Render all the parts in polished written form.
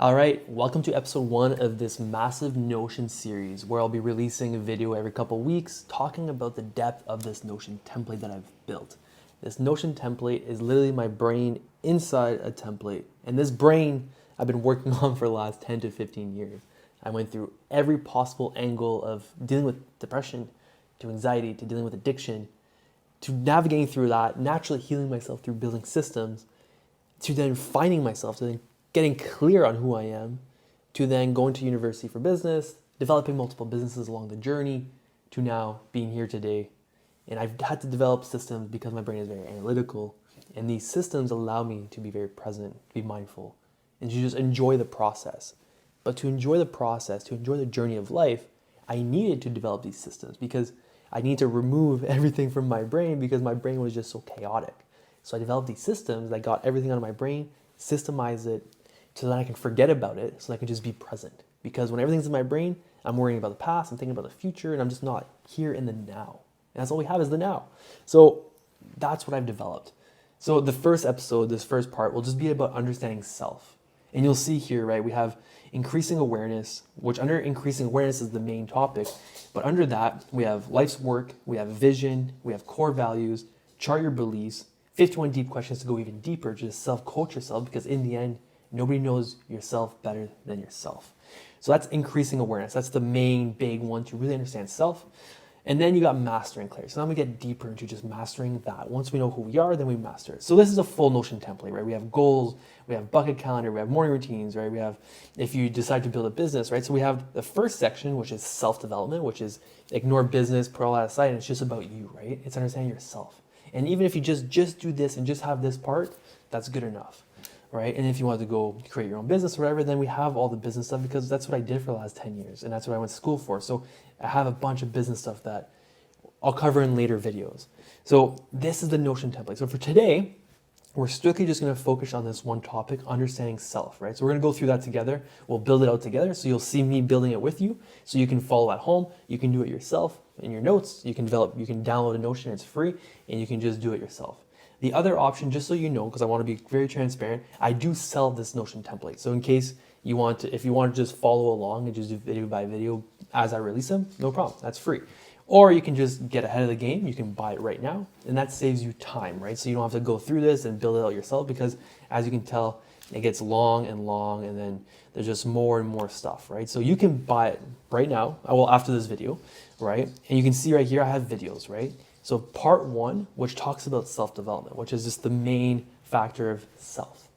All right, welcome to episode 1 of this massive Notion series where I'll be releasing a video every couple weeks talking about the depth of this Notion template that I've built. This Notion template is literally my brain inside a template. And this brain I've been working on for the last 10 to 15 years. I went through every possible angle of dealing with depression, to anxiety, to dealing with addiction, to navigating through that, naturally healing myself through building systems, to then finding myself, to then getting clear on who I am, to then going to university for business, developing multiple businesses along the journey, to now being here today. And I've had to develop systems because my brain is very analytical. And these systems allow me to be very present, to be mindful, and to just enjoy the process. But to enjoy the process, to enjoy the journey of life, I needed to develop these systems because I need to remove everything from my brain because my brain was just so chaotic. So I developed these systems that got everything out of my brain, systemized it, so that I can forget about it, so that I can just be present. Because when everything's in my brain, I'm worrying about the past, I'm thinking about the future, and I'm just not here in the now. And that's all we have is the now. So that's what I've developed. So the first episode, this first part, will just be about understanding self. And you'll see here, right, we have increasing awareness, which under increasing awareness is the main topic. But under that, we have life's work, we have vision, we have core values, chart your beliefs, 51 deep questions to go even deeper, just self-coach yourself, because in the end, nobody knows yourself better than yourself. So that's increasing awareness. That's the main big one to really understand self. And then you got mastering clarity. So now we get deeper into just mastering that. Once we know who we are, then we master it. So this is a full Notion template, right? We have goals, we have bucket calendar, we have morning routines, right? We have, if you decide to build a business, right? So we have the first section, which is self-development, which is ignore business, put all that aside, and it's just about you, right? It's understanding yourself. And even if you just do this and just have this part, that's good enough. Right? And if you want to go create your own business or whatever, then we have all the business stuff because that's what I did for the last 10 years. And that's what I went to school for. So I have a bunch of business stuff that I'll cover in later videos. So this is the Notion template. So for today, we're strictly just going to focus on this one topic, understanding self, right? So we're going to go through that together. We'll build it out together. So you'll see me building it with you. So you can follow at home. You can do it yourself in your notes. You can download a Notion. It's free and you can just do it yourself. The other option, just so you know, because I want to be very transparent, I do sell this Notion template. So in case you want to, if you want to just follow along and just do video by video as I release them, no problem, that's free. Or you can just get ahead of the game, you can buy it right now, and that saves you time, right? So you don't have to go through this and build it out yourself because as you can tell, it gets long, and then there's just more and more stuff, right? So you can buy it right now, well, after this video, right? And you can see right here, I have videos, right? So part 1, which talks about self-development, which is just the main factor of self.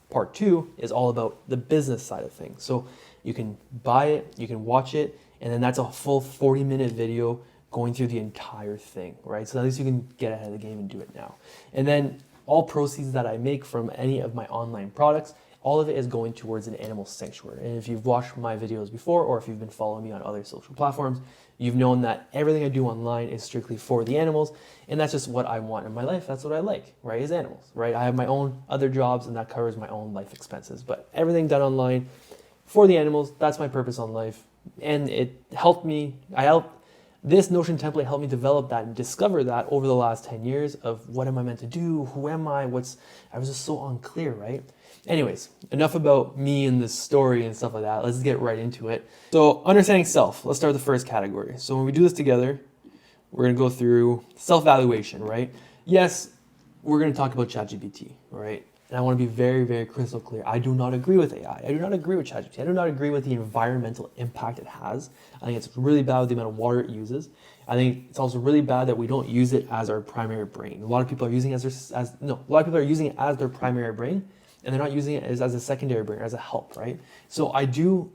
Part 2 is all about the business side of things. So you can buy it, you can watch it, and then that's a full 40-minute video going through the entire thing, right? So at least you can get ahead of the game and do it now. And then all proceeds that I make from any of my online products, all of it is going towards an animal sanctuary. And if you've watched my videos before, or if you've been following me on other social platforms, you've known that everything I do online is strictly for the animals. And that's just what I want in my life. That's what I like, right? Is animals, right? I have my own other jobs and that covers my own life expenses. But everything done online for the animals, that's my purpose on life. And it helped me, this Notion template helped me develop that and discover that over the last 10 years of what am I meant to do? Who am I? I was just so unclear, right? Anyways, enough about me and this story and stuff like that. Let's get right into it. So understanding self, let's start with the first category. So when we do this together, we're going to go through self-evaluation, right? Yes, we're going to talk about ChatGPT, right? And I want to be very, very crystal clear. I do not agree with AI. I do not agree with ChatGPT. I do not agree with the environmental impact it has. I think it's really bad with the amount of water it uses. I think it's also really bad that we don't use it as our primary brain. A lot of people are using it as their primary brain, and they're not using it as a secondary brain, as a help, right? So I do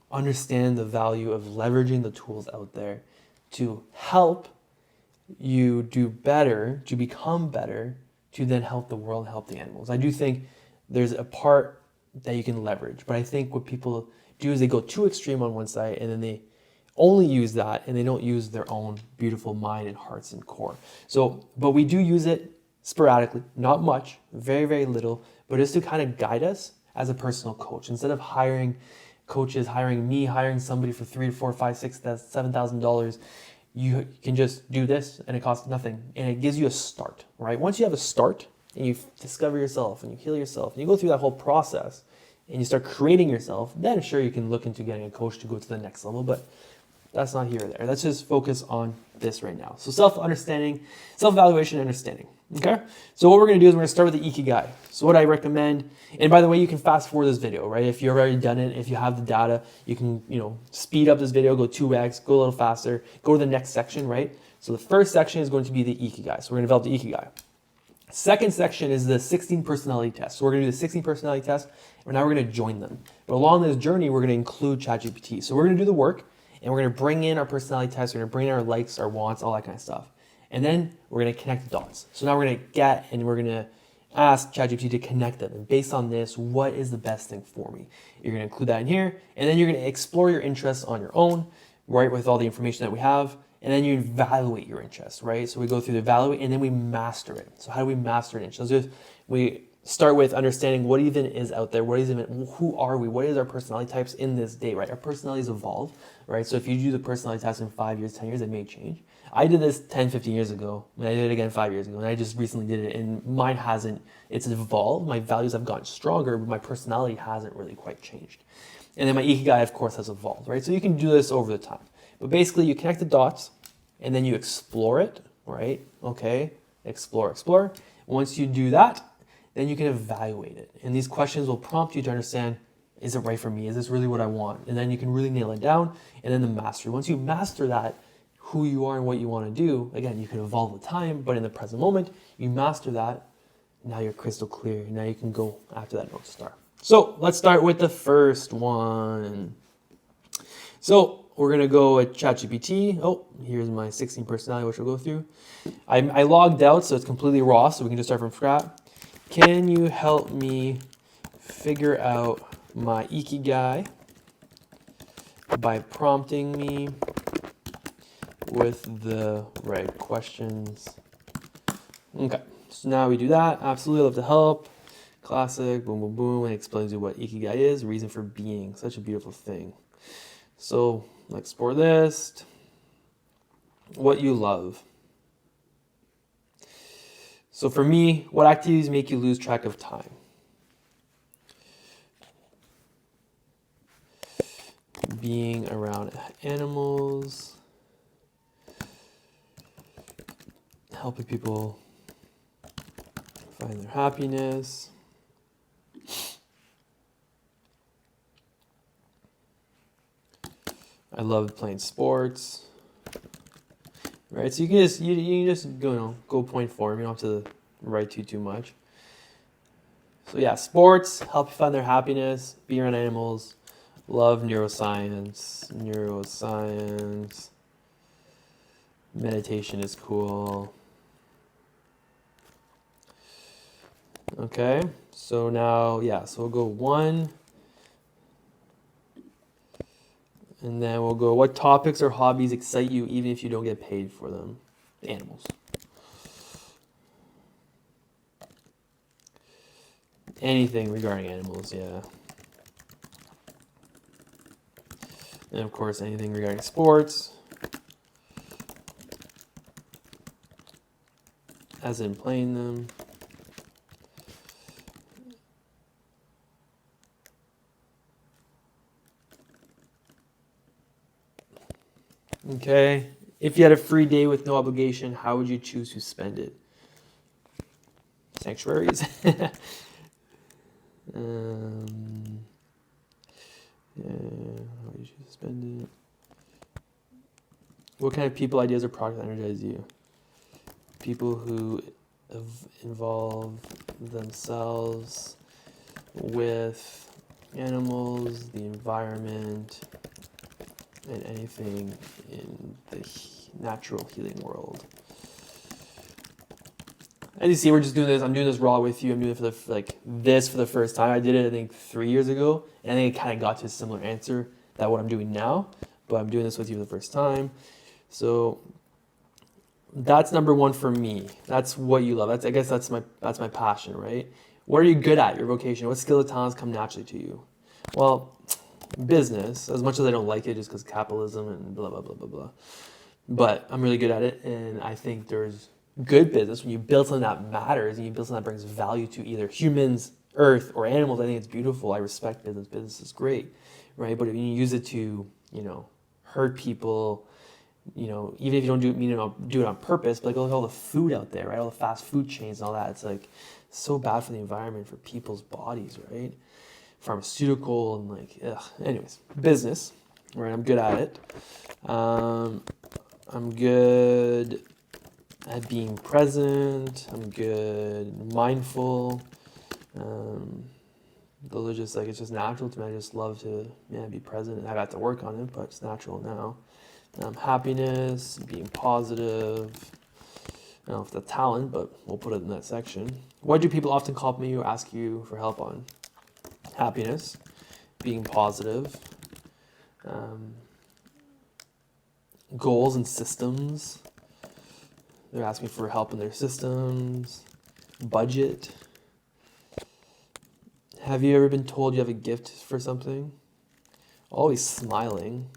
understand the value of leveraging the tools out there to help you do better, to become better, to then help the world, help the animals. I do think there's a part that you can leverage, but I think what people do is they go too extreme on one side and then they only use that and they don't use their own beautiful mind and hearts and core. So, but we do use it sporadically, not much, very, very little, but just to kind of guide us as a personal coach. Instead of hiring coaches, hiring somebody for $3,000 to $4,000, $5,000, $6,000, $7,000, you can just do this and it costs nothing. And it gives you a start, right? Once you have a start and you discover yourself and you heal yourself and you go through that whole process and you start creating yourself, then sure, you can look into getting a coach to go to the next level, but that's not here or there. Let's just focus on this right now. So self-understanding, self-evaluation, understanding. Okay? So what we're going to do is we're going to start with the Ikigai. So what I recommend, and by the way, you can fast forward this video, right? If you've already done it, if you have the data, you can, speed up this video, go 2x, go a little faster, go to the next section, right? So the first section is going to be the Ikigai. So we're going to develop the Ikigai. Second section is the 16 personality test. So we're going to do the 16 personality test, and now we're going to join them. But along this journey, we're going to include ChatGPT. So we're going to do the work, and we're going to bring in our personality test. We're going to bring in our likes, our wants, all that kind of stuff. And then we're going to connect the dots. So now we're going to we're going to ask ChatGPT to connect them. And based on this, what is the best thing for me? You're going to include that in here. And then you're going to explore your interests on your own, right, with all the information that we have. And then you evaluate your interests, right? So we go through the evaluate, and then we master it. So how do we master an interest? So we start with understanding what even is out there, who are we, what is our personality types in this day, right? Our personalities evolve, right? So if you do the personality test in 5 years, 10 years, it may change. I did this 10, 15 years ago, and I did it again 5 years ago, and I just recently did it, and mine hasn't, it's evolved. My values have gotten stronger, but my personality hasn't really quite changed. And then my Ikigai, of course, has evolved, right? So you can do this over the time. But basically, you connect the dots, and then you explore it, right? Okay, explore. Once you do that, then you can evaluate it. And these questions will prompt you to understand, is it right for me? Is this really what I want? And then you can really nail it down, and then the mastery. Once you master that, who you are and what you want to do, again, you can evolve with time, but in the present moment, you master that, now you're crystal clear. Now you can go after that North Star. So let's start with the first one. So we're going to go with ChatGPT. Oh, here's my 16 personality, which we'll go through. I logged out, so it's completely raw, so we can just start from scratch. Can you help me figure out my Ikigai by prompting me with the right questions? Okay, so now we do that. Absolutely love to help. Classic, boom, boom, boom. It explains you what Ikigai is, reason for being. Such a beautiful thing. So let's explore this. What you love. So for me, what activities make you lose track of time? Being around animals, helping people find their happiness, I love playing sports, right? So you can just go point form. You don't have to write too much. So yeah, sports, help you find their happiness, be around animals, love neuroscience, meditation is cool. Okay, so now, so we'll go 1, and then we'll go, what topics or hobbies excite you even if you don't get paid for them? Animals. Anything regarding animals, yeah. And of course, anything regarding sports, as in playing them. Okay, if you had a free day with no obligation, how would you choose to spend it? Sanctuaries. Yeah, how would you choose to spend it? What kind of people, ideas, or products energize you? People who involve themselves with animals, the environment, and anything in the natural healing world. As you see, we're just doing this. I'm doing this raw with you. I'm doing it for the first time. I did it, I think, 3 years ago, and I think it kind of got to a similar answer that what I'm doing now. But I'm doing this with you for the first time. So that's number 1 for me. That's what you love. I guess that's my passion, right? What are you good at? Your vocation. What skills or talents come naturally to you? Well, business, as much as I don't like it just because capitalism and blah, blah, blah, blah, blah. But I'm really good at it, and I think there's good business when you build something that matters and you build something that brings value to either humans earth or animals, I think it's beautiful. I respect business. Business is great, right? But if you use it to, hurt people, even if you don't do it on purpose, but like look at all the food out there, right? All the fast food chains and all that. It's like so bad for the environment, for people's bodies, right? Pharmaceutical and like, ugh. Anyways, business, right? I'm good at it. I'm good at being present. I'm good, mindful. Those are just like, it's just natural to me. I just love to, be present. I've had to work on it, but it's natural now. Happiness, being positive. I don't know if that's talent, but we'll put it in that section. What do people often compliment you or ask you for help on? Happiness, being positive, goals and systems. They're asking for help in their systems, budget. Have you ever been told you have a gift for something? Always smiling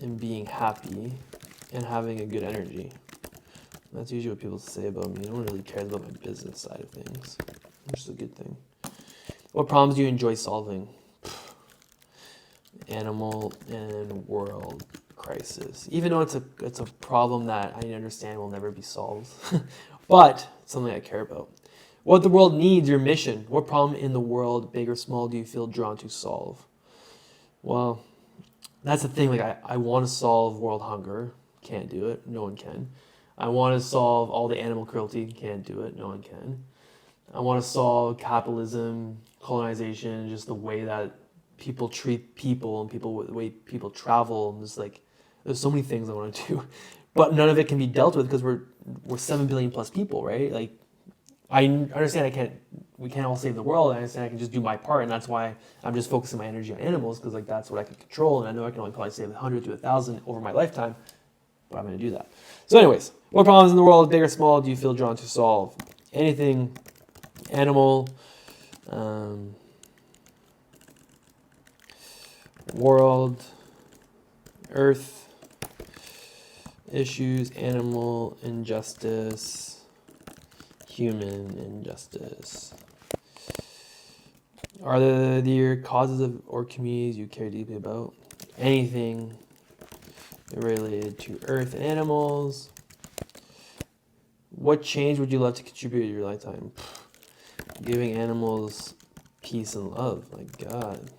and being happy and having a good energy. That's usually what people say about me. No one really cares about my business side of things, which is a good thing. What problems do you enjoy solving? Animal and world crisis. Even though it's a problem that I understand will never be solved, but it's something I care about. What the world needs, your mission. What problem in the world, big or small, do you feel drawn to solve? Well, that's the thing. Like I want to solve world hunger. Can't do it. No one can. I want to solve all the animal cruelty. Can't do it. No one can. I want to solve capitalism, colonization, just the way that people treat people and the way people travel. And just like, there's so many things I want to do, but none of it can be dealt with because we're 7 billion plus people, right? Like, I understand we can't all save the world. I understand I can just do my part, and that's why I'm just focusing my energy on animals, because like that's what I can control, and I know I can only probably save 100 to 1,000 over my lifetime, but I'm going to do that. So anyways, what problems in the world, big or small, do you feel drawn to solve? Anything, animal, world, earth, issues, animal injustice, human injustice. Are there causes of or communities you care deeply about? Anything related to earth and animals? What change would you love to contribute to your lifetime? Giving animals peace and love. My God.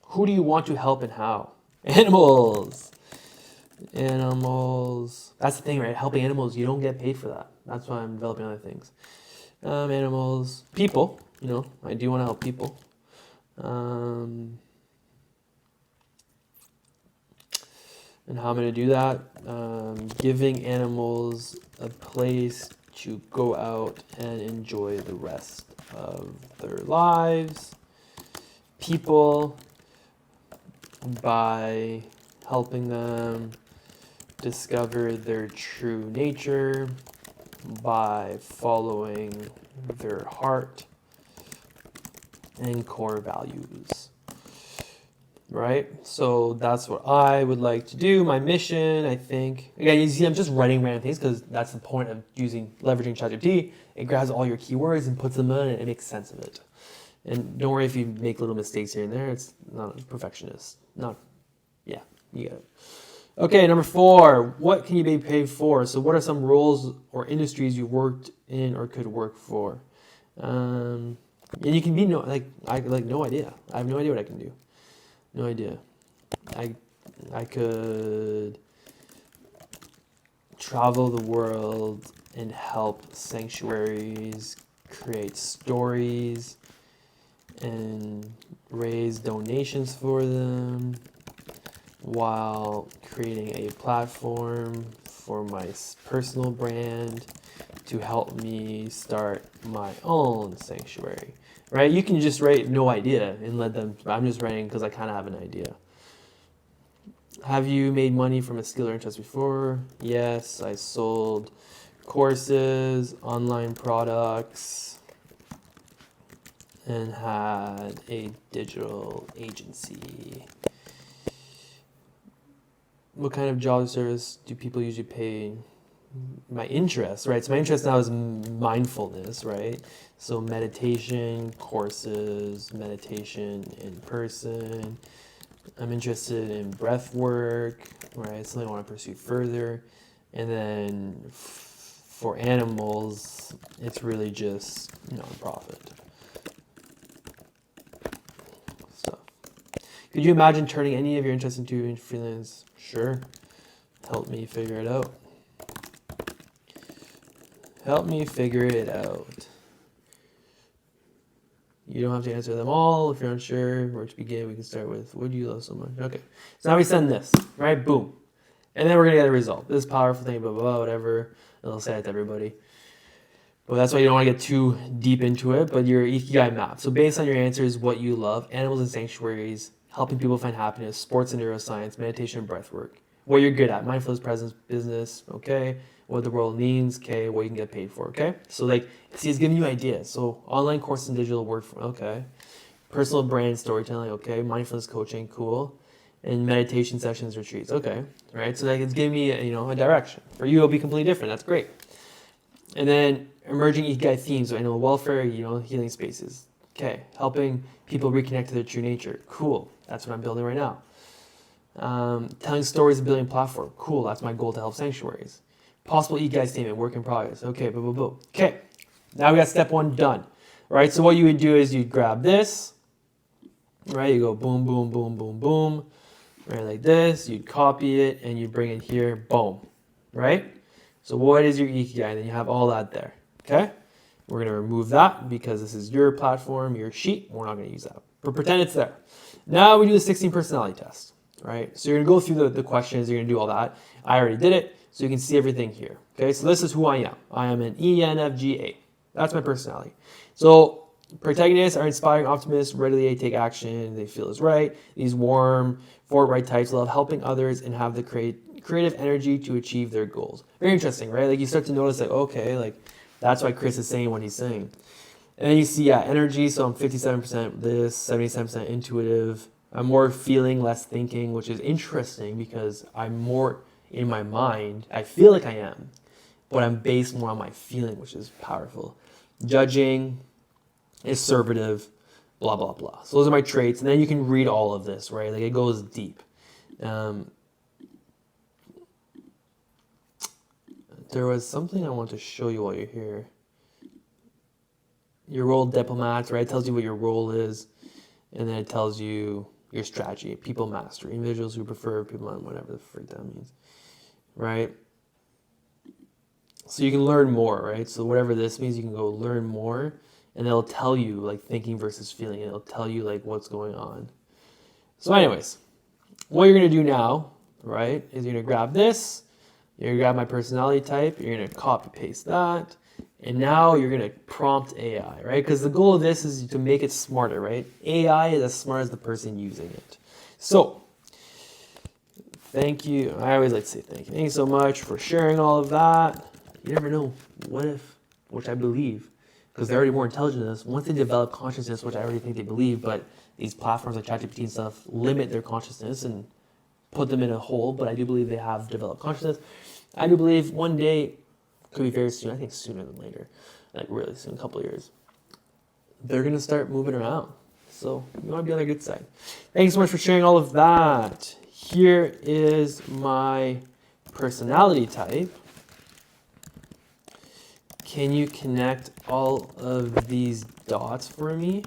Who do you want to help and how? Animals. Animals. That's the thing, right? Helping animals, you don't get paid for that. That's why I'm developing other things. Animals. People. I do want to help people. And how I'm going to do that? Giving animals a place to go out and enjoy the rest of their lives. People, by helping them discover their true nature, by following their heart and core values. Right? So that's what I would like to do. My mission, I think. Again, you see, I'm just writing random things because that's the point of leveraging ChatGPT. It grabs all your keywords and puts them in and it makes sense of it. And don't worry if you make little mistakes here and there. It's not a perfectionist. You get it. Okay, number 4. What can you be paid for? So what are some roles or industries you worked in or could work for? And you can be no idea. I have no idea what I can do. No idea. I could travel the world and help sanctuaries create stories and raise donations for them while creating a platform for my personal brand to help me start my own sanctuary. Right? You can just write no idea and let them, I'm just writing because I kind of have an idea. Have you made money from a skill or interest before? Yes, I sold courses, online products, and had a digital agency. What kind of job service do people usually pay my interest, right? So my interest now is mindfulness, right? So meditation courses, meditation in person. I'm interested in breath work, right? Something I want to pursue further. And then for animals, it's really just nonprofit stuff. Could you imagine turning any of your interests into freelance? Sure. Help me figure it out. Help me figure it out. You don't have to answer them all. If you're unsure where to begin, we can start with, what do you love so much? Okay. So now we send this, right? Boom. And then we're going to get a result. This powerful thing, blah, blah, blah, whatever. And I'll say it to everybody. But that's why you don't want to get too deep into it. But your Ikigai map. So based on your answers, what you love, animals and sanctuaries, helping people find happiness, sports and neuroscience, meditation and breath work. What you're good at, mindfulness, presence, business, okay? What the world needs, okay? What you can get paid for, okay? So see, it's giving you ideas. So online courses and digital work, okay? Personal brand storytelling, okay? Mindfulness coaching, cool. And meditation sessions, retreats, okay? Right? So it's giving me a direction. For you, it'll be completely different. That's great. And then emerging Ikigai themes, so animal welfare, healing spaces, okay? Helping people reconnect to their true nature, cool. That's what I'm building right now. Telling stories and building a platform. Cool, that's my goal to help sanctuaries. Possible Ikigai statement, work in progress. Okay, boom, boom, boom. Okay, now we got step 1 done. Right, so what you would do is you'd grab this, right? You go boom, boom, boom, boom, boom, right, like this. You'd copy it and you bring it here, boom, right? So what is your Ikigai? Then you have all that there, okay? We're gonna remove that because this is your platform, your sheet. We're not gonna use that, but pretend it's there. Now we do the 16 personality test. Right? So you're going to go through the questions, you're going to do all that. I already did it, so you can see everything here. Okay, so this is who I am. I am an ENFJ. That's my personality. So protagonists are inspiring optimists, readily take action, they feel is right. These warm, forthright types love helping others and have the creative energy to achieve their goals. Very interesting, right? Like you start to notice okay, that's why Chris is saying what he's saying. And then you see, energy, so I'm 57% this, 77% intuitive. I'm more feeling, less thinking, which is interesting because I'm more in my mind. I feel like I am, but I'm based more on my feeling, which is powerful. Judging, assertive, blah, blah, blah. So those are my traits. And then you can read all of this, right? It goes deep. There was something I want to show you while you're here. Your role diplomat, right? It tells you what your role is. And then it tells you your strategy, people mastery, individuals who prefer people on whatever the freak that means, right? So you can learn more, right? So whatever this means, you can go learn more, and it'll tell you thinking versus feeling. It'll tell you what's going on. So anyways, what you're gonna do now, right, is you're gonna grab this, you're gonna grab my personality type, you're gonna copy paste that, and now you're going to prompt AI, right? Because the goal of this is to make it smarter, right? AI is as smart as the person using it. So, thank you. I always like to say thank you. Thank you so much for sharing all of that. You never know. What if, which I believe, because they're already more intelligent than us, once they develop consciousness, which I already think they believe, but these platforms like ChatGPT and stuff limit their consciousness and put them in a hole, but I do believe they have developed consciousness. I do believe one day, could be very soon, I think sooner than later, really soon, a couple of years, they're going to start moving around. So you want to be on the good side. Thanks so much for sharing all of that. Here is my personality type. Can you connect all of these dots for me?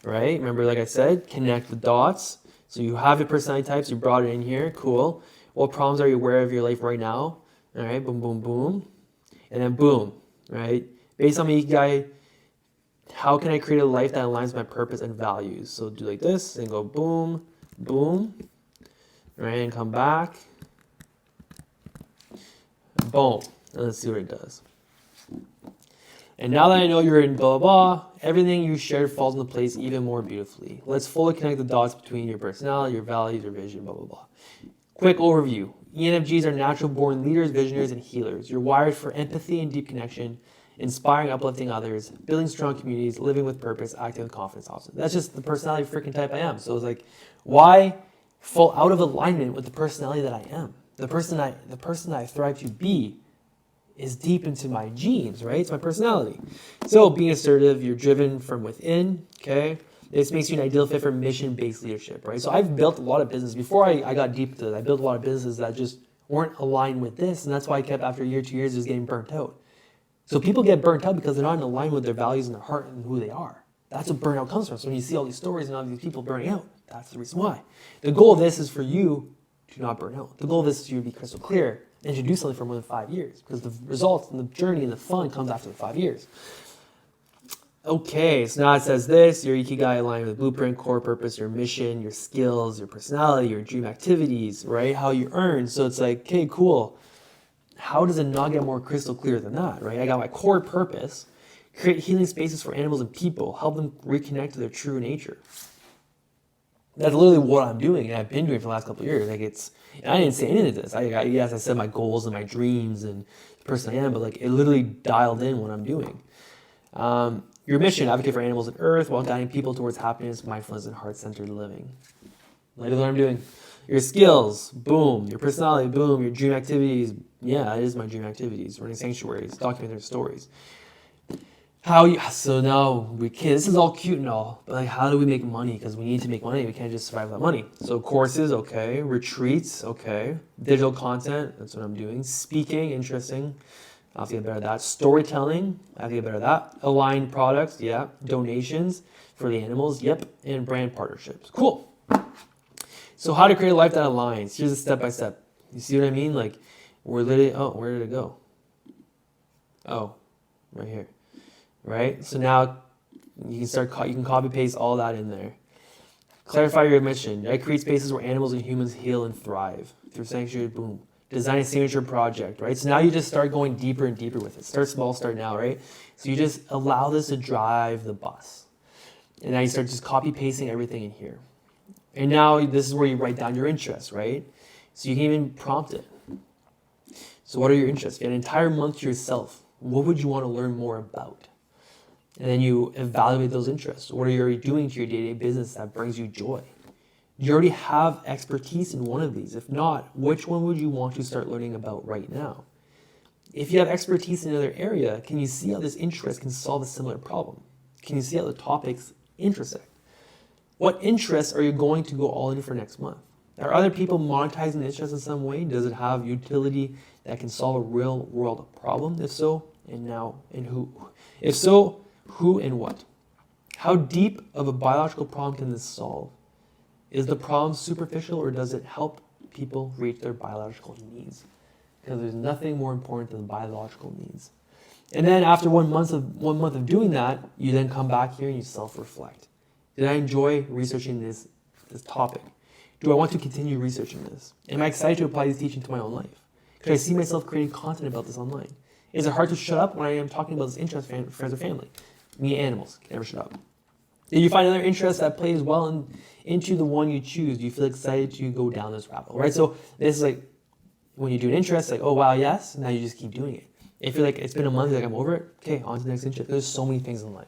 Right? Remember, like I said, connect the dots. So you have your personality types, you brought it in here, cool. What problems are you aware of your life right now? All right, boom, boom, boom. And then boom, right? Based on my Ikigai, how can I create a life that aligns with my purpose and values? So do like this and go boom, boom, right? And come back, boom. And let's see what it does. And now that I know you're in blah, blah, blah, everything you shared falls into place even more beautifully. Let's fully connect the dots between your personality, your values, your vision, blah, blah, blah. Quick overview. ENFJs are natural-born leaders, visionaries, and healers. You're wired for empathy and deep connection, inspiring, uplifting others, building strong communities, living with purpose, acting with confidence. Awesome. That's just the personality freaking type I am. So it's why fall out of alignment with the personality that I am? The person that I thrive to be is deep into my genes, right? It's my personality. So being assertive, you're driven from within, okay? This makes you an ideal fit for mission-based leadership, right? So I've built a lot of business. Before I got deep into it, I built a lot of businesses that just weren't aligned with this, and that's why I kept, after a year, 2 years, just getting burnt out. So people get burnt out because they're not in alignment with their values and their heart and who they are. That's what burnout comes from. So when you see all these stories and all these people burning out, that's the reason why. The goal of this is for you to not burn out. The goal of this is for you to be crystal clear and to do something for more than 5 years, because the results and the journey and the fun comes after the 5 years. Okay, so now it says this: your Ikigai aligned with blueprint, core purpose, your mission, your skills, your personality, your dream activities, right? How you earn. So it's like, okay, cool. How does it not get more crystal clear than that, right? I got my core purpose: create healing spaces for animals and people, help them reconnect to their true nature. That's literally what I'm doing, and I've been doing for the last couple of years. Like I didn't say any of this. Yes, I said my goals and my dreams and the person I am, but like it literally dialed in what I'm doing. Your mission: advocate for animals and earth while guiding people towards happiness, mindfulness, and heart-centered living. That is what I'm doing. Your skills, boom. Your personality, boom. Your dream activities, yeah, it is my dream activities. Running sanctuaries, documenting stories. So now this is all cute and all, but like, how do we make money? Because we need to make money. We can't just survive without money. So courses, okay. Retreats, okay. Digital content, that's what I'm doing. Speaking, interesting. I have to get better at that. Storytelling, I have to get better at that. Aligned products, yeah. Donations for the animals, yep. And brand partnerships. Cool. So how to create a life that aligns. Here's a step-by-step. You see what I mean? Like, we're literally, oh, where did it go? Oh, right here. Right? So now you can copy paste all that in there. Clarify your mission. I create spaces where animals and humans heal and thrive. Through sanctuary, boom. Design a signature project, right? So now you just start going deeper and deeper with it. Start small, start now, right? So you just allow this to drive the bus. And now you start just copy pasting everything in here. And now this is where you write down your interests, right? So you can even prompt it. So what are your interests? You have an entire month to yourself. What would you want to learn more about? And then you evaluate those interests. What are you already doing to your day-to-day business that brings you joy? Do you already have expertise in one of these? If not, which one would you want to start learning about right now? If you have expertise in another area, can you see how this interest can solve a similar problem? Can you see how the topics intersect? What interests are you going to go all in for next month? Are other people monetizing the interest in some way? Does it have utility that can solve a real world problem? If so, and who? If so, who and what? How deep of a biological problem can this solve? Is the problem superficial, or does it help people reach their biological needs? Because there's nothing more important than biological needs. And then after 1 month of doing that, you then come back here and you self-reflect. Did I enjoy researching this topic? Do I want to continue researching this? Am I excited to apply this teaching to my own life? Could I see myself creating content about this online? Is it hard to shut up when I am talking about this interest with friends or family? Me, animals, can never shut up. Did you find another interest that plays well into the one you choose? Do you feel excited to go down this rabbit hole, right? So this is like, when you do an interest, like, oh wow, yes, now you just keep doing it. If you're like, it's been a month, you're like, I'm over it, okay, on to the next interest. There's so many things in life,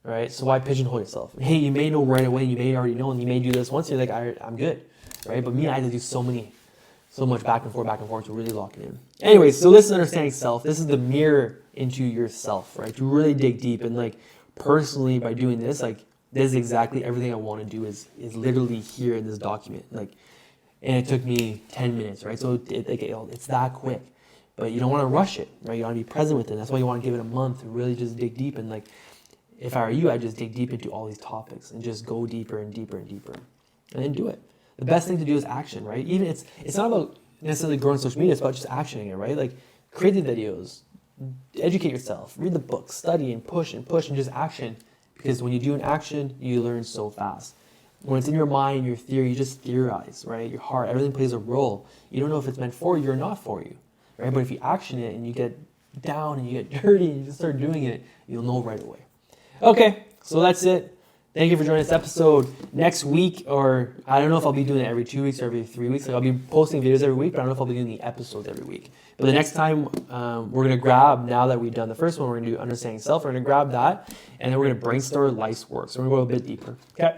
right? So why pigeonhole yourself? Hey, you may know right away, you may already know, and you may do this once, you're like, I'm good, right? But me, I had to do so much back and forth to really lock it in. Anyways, so this is understanding self. This is the mirror into yourself, right? To really dig deep. And like, personally, by doing this, like, this is exactly everything I want to do is literally here in this document. Like, and it took me 10 minutes, right? So it's that quick. But you don't want to rush it, right? You want to be present with it. That's why you want to give it a month to really just dig deep. And like, if I were you, I'd just dig deep into all these topics and just go deeper and deeper and deeper. And then do it. The best thing to do is action, right? Even it's not about necessarily growing social media, it's about just actioning it, right? Like, create the videos, educate yourself, read the books, study and push and just action. Because when you do an action, you learn so fast. When it's in your mind, your theory, you just theorize, right? Your heart, everything plays a role. You don't know if it's meant for you or not for you, right? But if you action it and you get down and you get dirty and you just start doing it, you'll know right away. Okay, so that's it. Thank you for joining this episode. Next week, or I don't know if I'll be doing it every 2 weeks or every 3 weeks. Like, I'll be posting videos every week, but I don't know if I'll be doing the episodes every week. But the next time, we're going to grab, now that we've done the first one, we're going to do Understanding Self. We're going to grab that, and then we're going to brainstorm life's work. So we're going to go a bit deeper. Okay?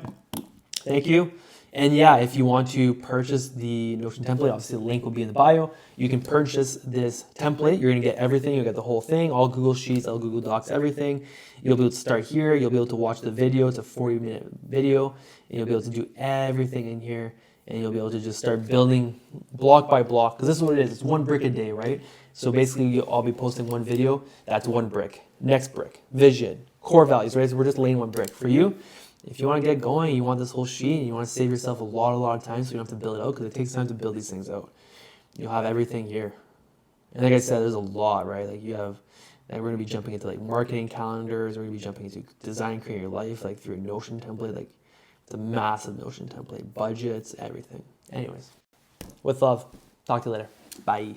Thank you. And yeah, if you want to purchase the Notion template, obviously the link will be in the bio. You can purchase this template. You're gonna get everything. You'll get the whole thing, all Google Sheets, all Google Docs, everything. You'll be able to start here. You'll be able to watch the video. It's a 40-minute video. And you'll be able to do everything in here. And you'll be able to just start building block by block. Because this is what it is. It's one brick a day, right? So basically, I'll be posting one video. That's one brick. Next brick, vision, core values, right? So we're just laying one brick. For you, if you want to get going, you want this whole sheet, and you want to save yourself a lot of time so you don't have to build it out, because it takes time to build these things out. You'll have everything here. And like I said, there's a lot, right? Like you have, like we're going to be jumping into like marketing calendars, we're going to be jumping into design, creating your life, like through a Notion template, like the massive Notion template, budgets, everything. Anyways, with love, talk to you later. Bye.